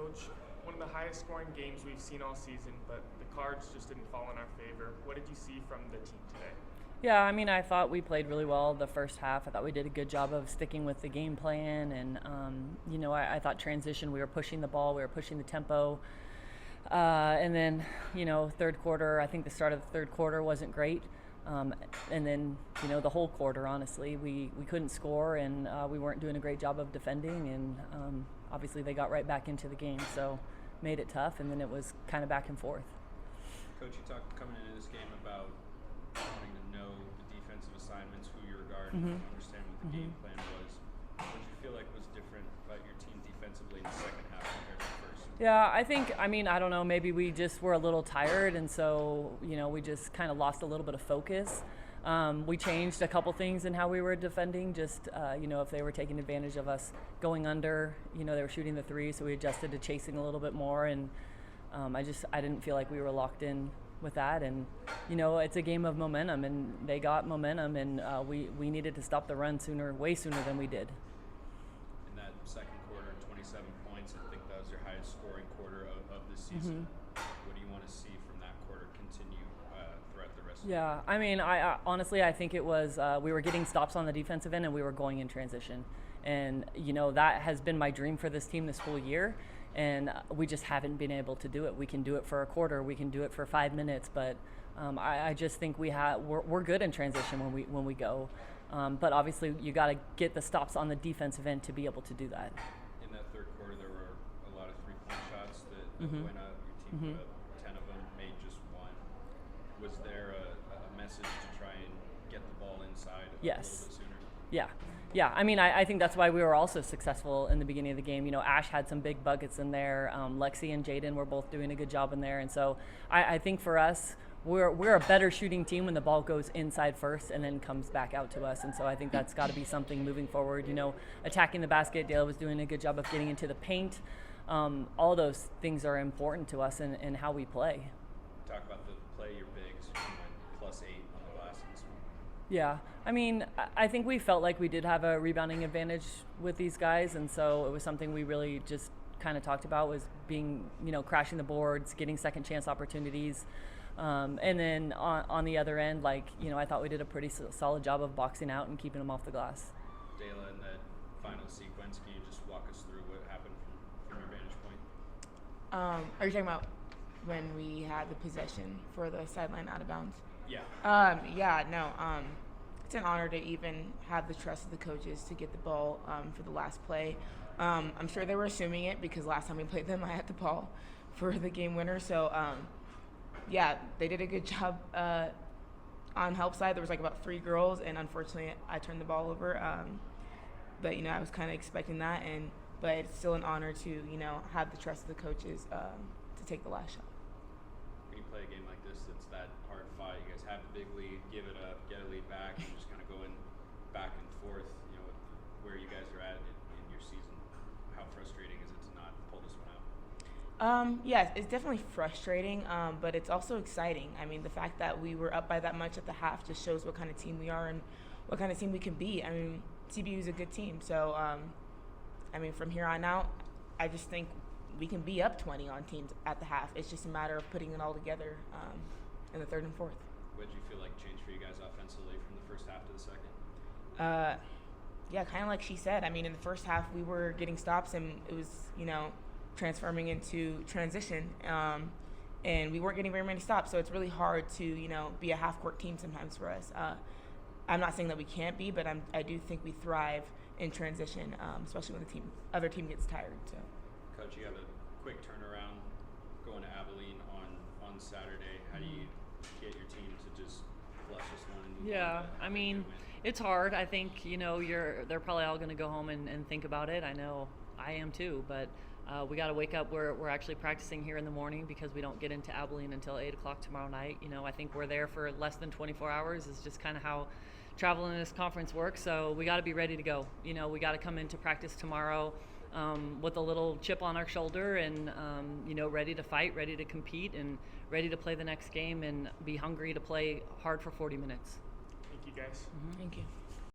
Coach, one of the highest scoring games we've seen all season, but the cards just didn't fall in our favor. What did you see from the team today? Yeah, I mean, I thought we played really well the first half. I thought we did a good job of sticking with the game plan. And, I thought transition, we were pushing the ball, we were pushing the tempo. And then, third quarter, I think the start of the third quarter wasn't great. And then, the whole quarter, honestly, we couldn't score, and we weren't doing a great job of defending. And obviously they got right back into the game, so made it tough. And then it was kind of back and forth. Coach, you talked coming into this game about wanting to know the defensive assignments, who you're guarding, understand what the game plan was. What did you feel like was different about your team defensively in the second half compared to the first? Yeah, I don't know, maybe we just were a little tired, and so, we just kind of lost a little bit of focus. We changed a couple things in how we were defending, just, if they were taking advantage of us going under, they were shooting the three, so we adjusted to chasing a little bit more, and I didn't feel like we were locked in with that. And, it's a game of momentum, and they got momentum, and we needed to stop the run way sooner than we did. In that second quarter, 27 points, I think that was your highest scoring quarter of the season. What do you want to see from that quarter continue throughout the rest of the year? Yeah, I mean, I honestly, I think it was we were getting stops on the defensive end, and we were going in transition. And, that has been my dream for this team this whole year, and we just haven't been able to do it. We can do it for a quarter, we can do it for 5 minutes, but I just think we're good in transition when we go. But obviously, you got to get the stops on the defensive end to be able to do that. In that third quarter, there were a lot of three-point shots that went up. Your team put up 10 of them, made just one. Was there a message to try and get the ball inside a little bit sooner? Yeah. I mean, I think that's why we were also successful in the beginning of the game. Ash had some big buckets in there. Lexi and Jaden were both doing a good job in there. And so I think for us, we're a better shooting team when the ball goes inside first and then comes back out to us. And so I think that's got to be something moving forward. Attacking the basket, Dale was doing a good job of getting into the paint. All those things are important to us and how we play. Talk about the play your bigs. You went +8 on the glass in this one. Yeah, I mean, I think we felt like we did have a rebounding advantage with these guys, and so it was something we really just kind of talked about, was being, crashing the boards, getting second chance opportunities. And then on the other end, I thought we did a pretty solid job of boxing out and keeping them off the glass. Dayla, in that final sequence, can you just walk us through what happened from your vantage point? Are you talking about when we had the possession for the sideline out of bounds? Yeah. It's an honor to even have the trust of the coaches to get the ball for the last play. I'm sure they were assuming it because last time we played them, I had the ball for the game winner. So, they did a good job on help side. There was about 3 girls, and unfortunately, I turned the ball over. But I was kind of expecting that, but it's still an honor to have the trust of the coaches to take the last shot. When you play a game like this, it's that hard fight. You guys have the big lead, give it up, get a lead back, and just kind of going back and forth. Where you guys are at in your season. How frustrating is it to not pull this one out? Yes, it's definitely frustrating, but it's also exciting. I mean, the fact that we were up by that much at the half just shows what kind of team we are and what kind of team we can be. I mean, CBU is a good team, so from here on out, I just think we can be up 20 on teams at the half. It's just a matter of putting it all together in the third and fourth. What did you feel like changed for you guys offensively from the first half to the second? Kind of like she said. I mean, in the first half, we were getting stops, and it was, transforming into transition, and we weren't getting very many stops. So it's really hard to, be a half-court team sometimes for us. I'm not saying that we can't be, but I do think we thrive in transition, especially when the other team gets tired. So. Coach, you have a quick turnaround going to Abilene on Saturday. How do you get your team to just flush this one and move on? Yeah, I mean, it's hard. I think, they're probably all going to go home and think about it. I know I am too, but we got to wake up. We're actually practicing here in the morning because we don't get into Abilene until 8 o'clock tomorrow night. I think we're there for less than 24 hours is just kind of how travel in this conference works. So we got to be ready to go. We got to come into practice tomorrow with a little chip on our shoulder and, ready to fight, ready to compete, and ready to play the next game and be hungry to play hard for 40 minutes. Thank you, guys. Thank you.